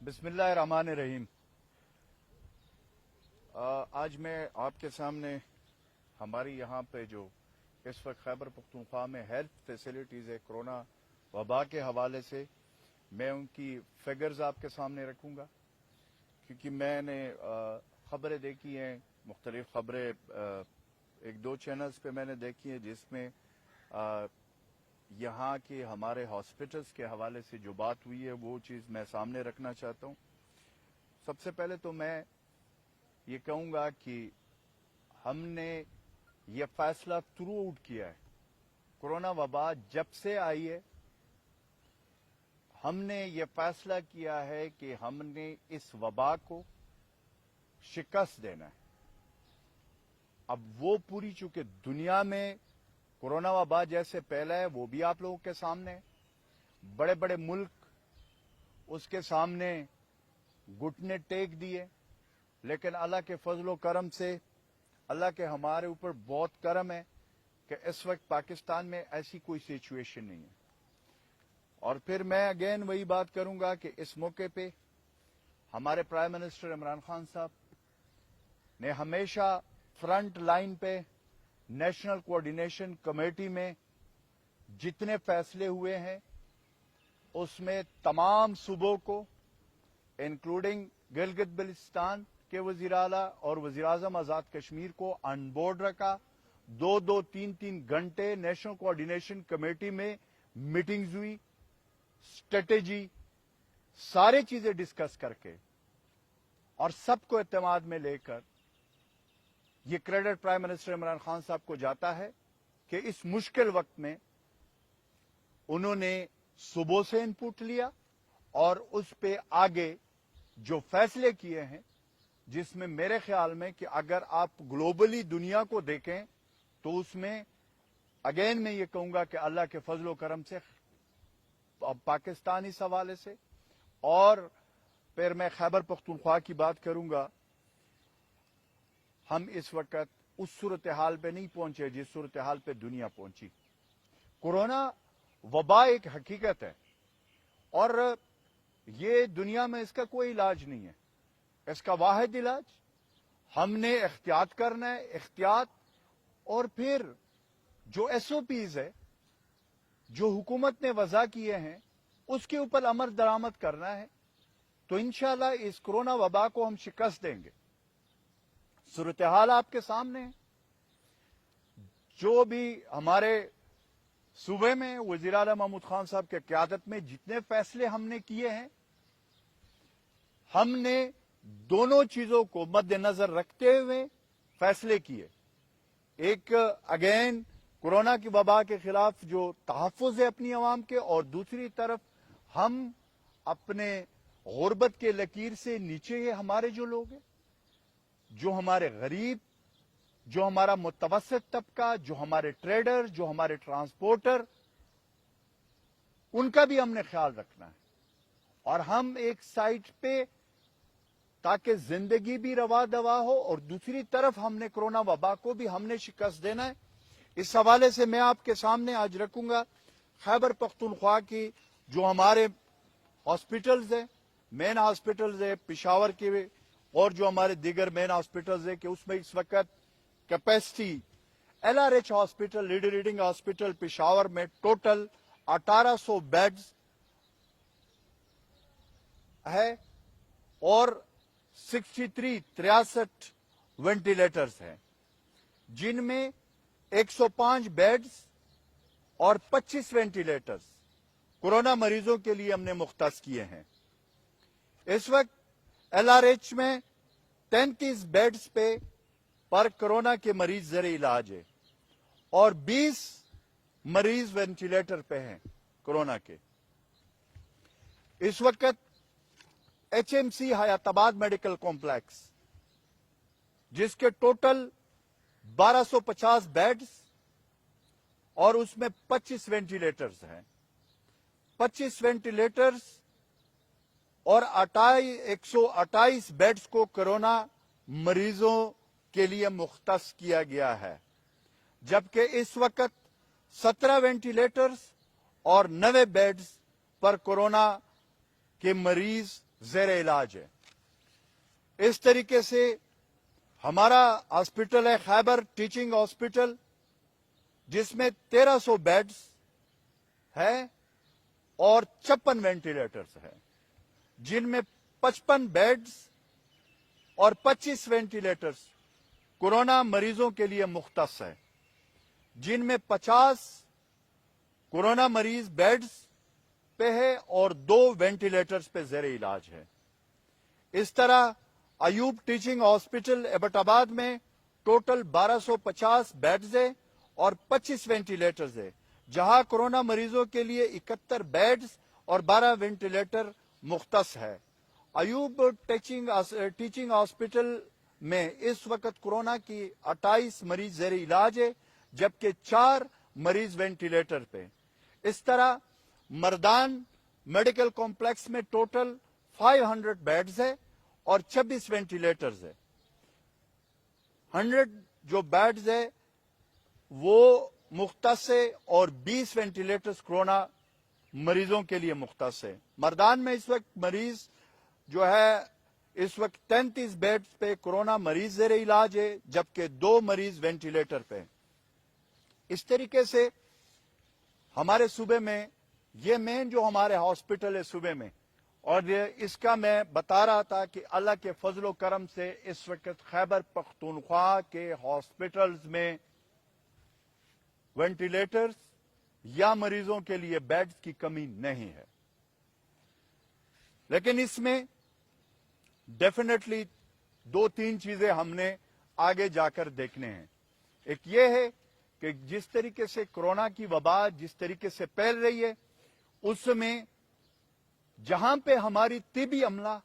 बिस्मिल्लाहिर्रहमानिर्रहीम। आज मैं आपके सामने हमारी यहाँ पे जो इस वक्त खैबर पख्तूनख्वा में हेल्थ फैसिलिटीज़ है कोरोना वबा के हवाले से, मैं उनकी फिगर्स आपके सामने रखूँगा, क्योंकि मैंने ख़बरें देखी हैं, मुख्तलिफ ख़बरें एक दो चैनल्स पे मैंने देखी हैं जिसमें यहाँ के हमारे हॉस्पिटल्स के हवाले से जो बात हुई है वो चीज़ मैं सामने रखना चाहता हूँ। सबसे पहले तो मैं ये कहूँगा कि हमने ये फैसला थ्रू आउट किया है, कोरोना वबा जब से आई है हमने ये फैसला किया है कि हमने इस वबा को शिकस्त देना है। अब वो पूरी चूंकि दुनिया में कोरोना वबा जैसे पहला है वो भी आप लोगों के सामने है, बड़े बड़े मुल्क उसके सामने घुटने टेक दिए, लेकिन अल्लाह के फजलो करम से अल्लाह के हमारे ऊपर बहुत करम है कि इस वक्त पाकिस्तान में ऐसी कोई सिचुएशन नहीं है। और फिर मैं अगेन वही बात करूंगा कि इस मौके पे हमारे प्राइम मिनिस्टर इमरान खान साहब ने हमेशा फ्रंट लाइन पे नेशनल कोऑर्डिनेशन कमेटी में जितने फैसले हुए हैं उसमें तमाम सूबों को इंक्लूडिंग गिलगित बल्तिस्तान के वजीर आला और वजीर आजम आजाद कश्मीर को ऑन बोर्ड रखा। दो तीन घंटे नेशनल कोऑर्डिनेशन कमेटी में मीटिंग्स हुई, स्ट्रेटेजी सारी चीजें डिस्कस करके और सबको एतमाद में लेकर ये credit prime minister Imran Khan साहब को जाता है कि इस मुश्किल वक्त में उन्होंने सुबह से इनपुट लिया और उस पे आगे जो फैसले किए हैं, जिसमें मेरे ख्याल में कि अगर आप ग्लोबली दुनिया को देखें तो उसमें अगेन मैं ये कहूंगा कि अल्लाह के फजलो करम से पाकिस्तान इस हवाले से, और फिर मैं खैबर पख्तूनख्वा की बात करूंगा। हम इस वक्त उस सूरत हाल पे नहीं पहुंचे जिस सूरत हाल पे दुनिया पहुंची। कोरोना वबा एक हकीकत है और ये दुनिया में इसका कोई इलाज नहीं है। इसका वाहिद इलाज हमने एहतियात करना है, एहतियात, और फिर जो एसओपीज है जो हुकूमत ने वज़ा किए हैं उसके ऊपर अमल दरामद करना है, तो इंशाअल्लाह इस कोरोना वबा को हम शिकस्त देंगे। सूरत हाल आपके सामने है। जो भी हमारे सूबे में वजीर आला महमूद खान साहब के क़यादत में जितने फैसले हमने किए हैं, हमने दोनों चीजों को मद्देनजर रखते हुए फैसले किए। एक अगेन कोरोना की वबा के खिलाफ जो तहफ़्फ़ुज़ है अपनी आवाम के, और दूसरी तरफ हम अपने गुर्बत के लकीर से नीचे है हमारे जो लोग हैं, जो हमारे गरीब, जो हमारा मुतवस्सित तबका, जो हमारे ट्रेडर, जो हमारे ट्रांसपोर्टर, उनका भी हमने ख्याल रखना है। और हम एक साइड पे ताकि जिंदगी भी रवा दवा हो और दूसरी तरफ हमने कोरोना वबा को भी हमने शिकस्त देना है। इस हवाले से मैं आपके सामने आज रखूंगा खैबर पख्तूनख्वा की जो हमारे हॉस्पिटल्स हैं, मेन हॉस्पिटल्स है पिशावर के, और जो हमारे दीगर मेन हॉस्पिटल्स है कि उसमें इस वक्त capacity LRH hospital, Lady Reading hospital Peshawar में टोटल 1800 बेड्स है और 63 वेंटिलेटर्स हैं, जिनमें 105 बेड्स और 25 वेंटिलेटर्स कोरोना मरीजों के लिए हमने मुख्तस किए हैं। इस वक्त LRH में 33 बेड्स पे पर कोरोना के मरीज ज़र इलाज है और 20 मरीज वेंटिलेटर पे हैं कोरोना के। इस वक्त HMC हयाताबाद मेडिकल कॉम्प्लेक्स, जिसके टोटल 1250 बेड्स और उसमें 25 वेंटिलेटर्स हैं, 25 वेंटिलेटर्स और 128 बेड्स को कोरोना मरीजों के लिए मुख्तस किया गया है, जबकि इस वक्त 17 वेंटिलेटर्स और 90 बेड्स पर कोरोना के मरीज ज़ेर इलाज है। इस तरीके से हमारा हॉस्पिटल है खैबर टीचिंग हॉस्पिटल, जिसमें 1300 बेड्स है और 56 वेंटिलेटर्स है, जिनमें 55 बेड्स और 25 वेंटिलेटर्स कोरोना मरीजों के लिए मुख्तस है, जिनमें 50 कोरोना मरीज बेड्स पे है और 2 वेंटिलेटर्स पे ज़ेर इलाज है। इस तरह अयूब टीचिंग हॉस्पिटल एबटाबाद में टोटल 1250 बेड्स है और 25 वेंटिलेटर्स है, जहां कोरोना मरीजों के लिए 71 बेड्स और 12 वेंटिलेटर मुख्तस है। अयूब टीचिंग हॉस्पिटल में इस वक्त कोरोना की 28 मरीज ज़ेर इलाज है, जबकि 4 मरीज वेंटिलेटर पे। इस तरह मर्दान मेडिकल कॉम्प्लेक्स में टोटल 500 बेड्स है और 26 वेंटिलेटर्स है। 100 जो बेड्स है वो मुख्तस है और 20 वेंटिलेटर्स कोरोना मरीजों के लिए मुख्तस है। मर्दान में इस वक्त मरीज जो है, इस वक्त 33 बेड्स पे कोरोना मरीज ज़ेर इलाज है, जबकि 2 मरीज वेंटिलेटर पे। इस तरीके से हमारे सूबे में ये मेन जो हमारे हॉस्पिटल है सूबे में, और इसका मैं बता रहा था कि अल्लाह के फजलो करम से इस वक्त खैबर पख्तूनख्वा के हॉस्पिटल्स में वेंटिलेटर्स या मरीजों के लिए बेड्स की कमी नहीं है। लेकिन इसमें डेफिनेटली 2-3 चीजें हमने आगे जाकर देखने हैं। एक ये है कि जिस तरीके से कोरोना की वबा जिस तरीके से फैल रही है, उसमें जहां पे हमारी तिबी अमला,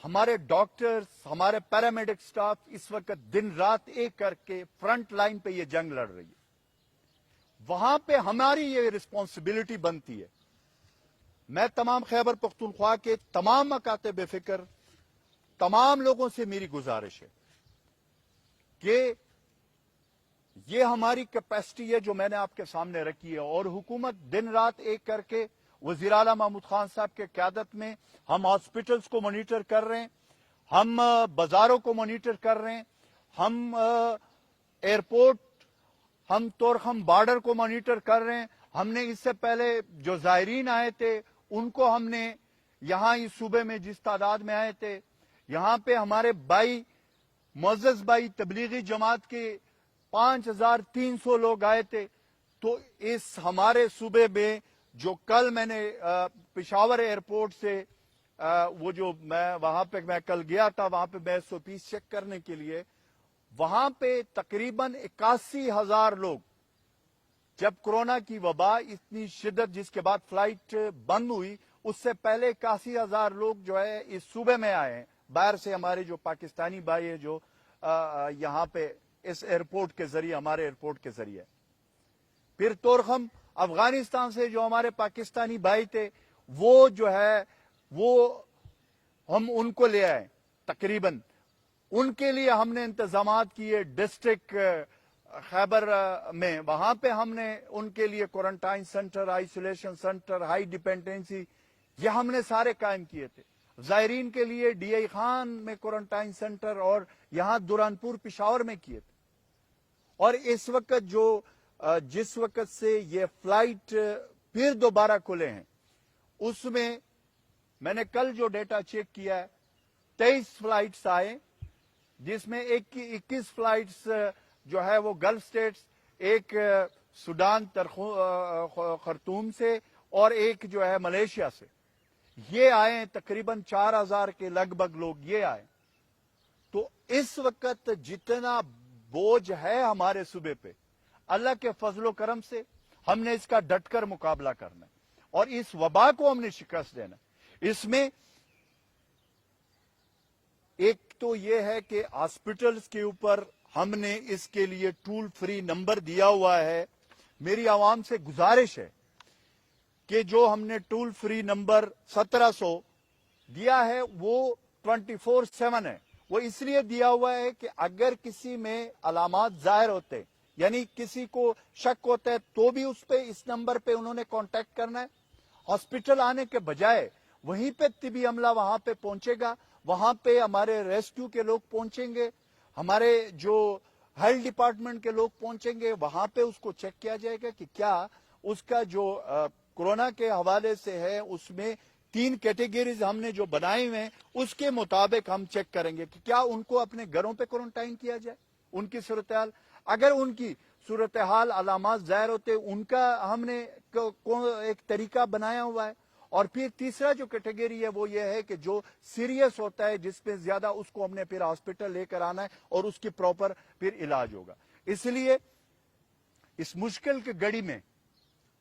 हमारे डॉक्टर्स, हमारे पैरामेडिक स्टाफ इस वक्त दिन रात एक करके फ्रंट लाइन पे ये जंग लड़ रही है, वहां पे हमारी ये रिस्पॉन्सिबिलिटी बनती है। मैं तमाम खैबर पख्तूनख्वा के तमाम मकाते बेफिक्र तमाम लोगों से मेरी गुजारिश है कि ये हमारी कैपेसिटी है जो मैंने आपके सामने रखी है, और हुकूमत दिन रात एक करके वज़ीर आला महमूद खान साहब के क़यादत में हम हॉस्पिटल्स को मॉनिटर कर रहे हैं, हम बाजारों को मॉनिटर कर रहे हैं, हम एयरपोर्ट, हम तोरखम बॉर्डर को मॉनिटर कर रहे हैं। हमने इससे पहले जो ज़ायरीन आए थे उनको हमने यहां इस सूबे में जिस तादाद में आए थे, यहां पे हमारे भाई मुअज़्ज़ज़ भाई तबलीगी जमात के 5300 लोग आए थे। तो इस हमारे सूबे में जो कल मैंने पेशावर एयरपोर्ट से वो जो मैं वहां पे मैं कल गया था, वहां पे मैं SOPs चेक करने के लिए, वहां पे तकरीबन 81,000 लोग, जब कोरोना की वबा इतनी शिद्दत जिसके बाद फ्लाइट बंद हुई, उससे पहले 81,000 लोग जो है इस सूबे में आए हैं बाहर से। हमारे जो पाकिस्तानी भाई है जो यहाँ पे इस एयरपोर्ट के जरिए, हमारे एयरपोर्ट के जरिए, फिर तोरखम अफगानिस्तान से जो हमारे पाकिस्तानी भाई थे वो जो है वो हम उनको ले आए। तकरीबन उनके लिए हमने इंतजामात किए डिस्ट्रिक्ट खैबर में, वहां पे हमने उनके लिए quarantine centre, isolation centre, high dependency, ये हमने सारे कायम किए थे। ज़ायरीन के लिए DI खान में क्वारंटाइन सेंटर और यहां दुरानपुर पेशावर में किए थे। और इस वक्त जो जिस वक्त से ये फ्लाइट फिर दोबारा खुले हैं, उसमें मैंने कल जो डेटा चेक किया है, 23 फ्लाइट्स आए, जिसमें 21 फ्लाइट्स जो है वो गल्फ स्टेट्स, एक सूडान खर्तूम से और एक जो है मलेशिया से, ये आए। तकरीबन 4000 के लगभग लोग ये आए। तो इस वक्त जितना बोझ है हमारे सूबे पे, अल्लाह के फजलो करम से हमने इसका डटकर मुकाबला करना है और इस वबा को हमने शिकस्त देना। इसमें एक तो यह है कि हॉस्पिटल्स के ऊपर हमने इसके लिए टूल फ्री नंबर दिया हुआ है। मेरी आवाम से गुजारिश है कि जो हमने टूल फ्री नंबर 1700 दिया है वो 24/7 है। वो इसलिए दिया हुआ है कि अगर किसी में अलामात जाहिर होते, यानी किसी को शक होता है, तो भी उस पे इस नंबर पे उन्होंने कांटेक्ट करना है। हॉस्पिटल आने के बजाय वहीं पे तिबी अमला वहां पे पहुंचेगा, वहां पे हमारे रेस्क्यू के लोग पहुंचेंगे, हमारे जो हेल्थ डिपार्टमेंट के लोग पहुंचेंगे, वहां पे उसको चेक किया जाएगा कि क्या उसका जो कोरोना के हवाले से है उसमें 3 कैटेगरीज हमने जो बनाए हुए हैं उसके मुताबिक हम चेक करेंगे कि क्या उनको अपने घरों पे क्वारंटाइन किया जाए, उनकी सूरत हाल, अगर उनकी सूरत हाल अलामात जाहिर होते उनका हमने एक तरीका बनाया हुआ है। और फिर तीसरा जो कैटेगरी है वो ये है कि जो सीरियस होता है जिसमें ज्यादा उसको हमने फिर हॉस्पिटल लेकर आना है और उसकी प्रॉपर फिर इलाज होगा। इसलिए इस मुश्किल की घड़ी में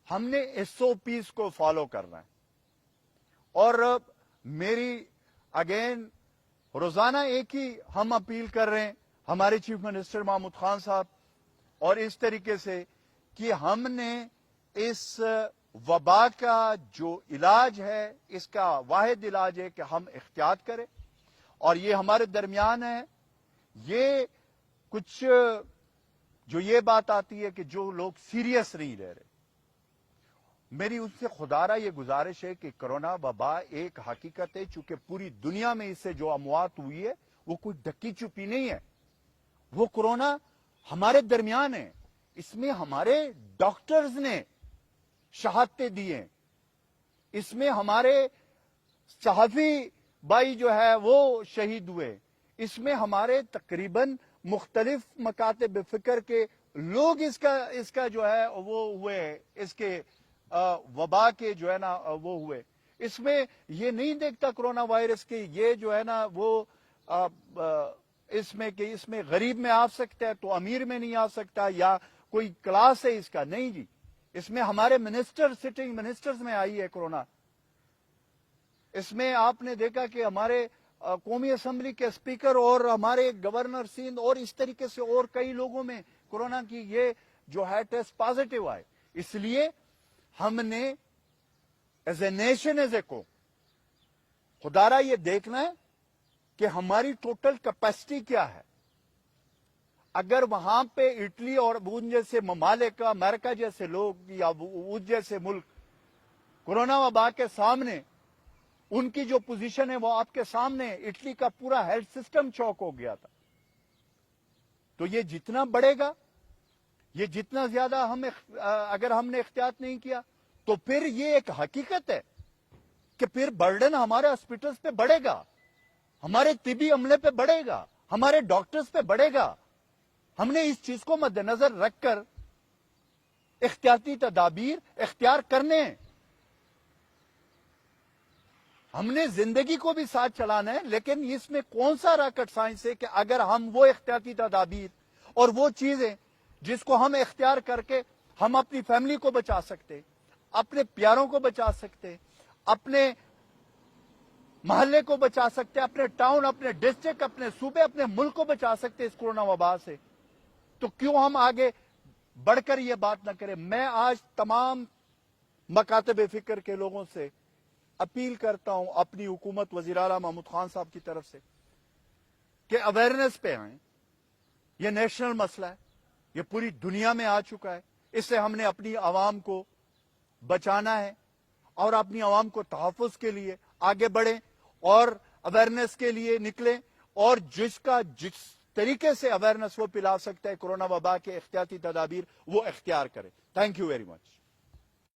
हमने SOPs को फॉलो करना है। और मेरी अगेन रोजाना एक ही हम अपील कर रहे हैं हमारे चीफ मिनिस्टर महमूद खान साहब और इस तरीके से कि हमने इस वबा का जो इलाज है इसका वाहिद इलाज है कि हम एहतियात करें। और ये हमारे दरमियान है, ये कुछ जो ये बात आती है कि जो लोग सीरियस नहीं ले रहे, मेरी उससे खुदारा ये गुजारिश है कि कोरोना वबा एक हकीकत है, चूंकि पूरी दुनिया में इससे जो अमवात हुई है वो कोई ढकी छुपी नहीं है, वो कोरोना हमारे दरमियान है। इसमें हमारे डॉक्टर्स ने शहादतें दी हैं, इसमें हमारे सहाफी भाई जो है वो शहीद हुए, इसमें हमारे तकरीबन मुख्तलिफ मकातब फिक्र के लोग इसका जो है वो हुए, इसके वबा के जो है ना वो हुए। इसमें ये नहीं देखता कोरोना वायरस के ये जो है ना वो इसमें कि इसमें गरीब में आ सकता है तो अमीर में नहीं आ सकता या कोई क्लास है इसका, नहीं जी। इसमें हमारे सिटिंग मिनिस्टर्स में आई है कोरोना। इसमें आपने देखा कि हमारे कौमी असेंबली के स्पीकर और हमारे गवर्नर सिंध और इस तरीके से और कई लोगों में कोरोना की ये जो है टेस्ट पॉजिटिव आए। इसलिए हमने as a nation as a को खुदारा ये देखना है कि हमारी टोटल कैपेसिटी क्या है। अगर वहां पे इटली और उन जैसे ममालिक, अमेरिका जैसे लोग या उस जैसे मुल्क कोरोना वबा के सामने उनकी जो पोजीशन है वो आपके सामने, इटली का पूरा हेल्थ सिस्टम चौक हो गया था। तो ये जितना बढ़ेगा, ये जितना ज्यादा अगर हमने एहतियात नहीं किया तो फिर ये एक हकीकत है कि फिर बर्डन हमारे हॉस्पिटल्स पे बढ़ेगा, हमारे तिबी अमले पे बढ़ेगा, हमारे डॉक्टर्स पे बढ़ेगा। हमने इस चीज को मद्देनजर रखकर एहतियाती तदाबीर इख्तियार करने हैं। हमने जिंदगी को भी साथ चलाना है, लेकिन इसमें कौन सा रॉकेट साइंस है कि अगर हम वो एहतियाती तदाबीर और वो चीजें जिसको हम इख्तियार करके हम अपनी फैमिली को बचा सकते, अपने प्यारों को बचा सकते, अपने महल्ले को बचा सकते, अपने टाउन, अपने डिस्ट्रिक्ट, अपने सूबे, अपने मुल्क को बचा सकते इस कोरोना वबा से, तो क्यों हम आगे बढ़कर यह बात न करें। मैं आज तमाम मकातब फिक्र के लोगों से अपील करता हूं अपनी हुकूमत वजीर आला महमूद खान साहब की तरफ से कि अवेयरनेस पे आए। यह नेशनल मसला है, यह पूरी दुनिया में आ चुका है, इससे हमने अपनी आवाम को बचाना है और अपनी आवाम को तहफ़्फ़ुज़ के लिए आगे बढ़े और अवेयरनेस के लिए निकले और जिस तरीके से अवेयरनेस वो पिला सकता है कोरोना वबा के एहतियाती तदाबीर वो इख्तियार करे। Thank you very much.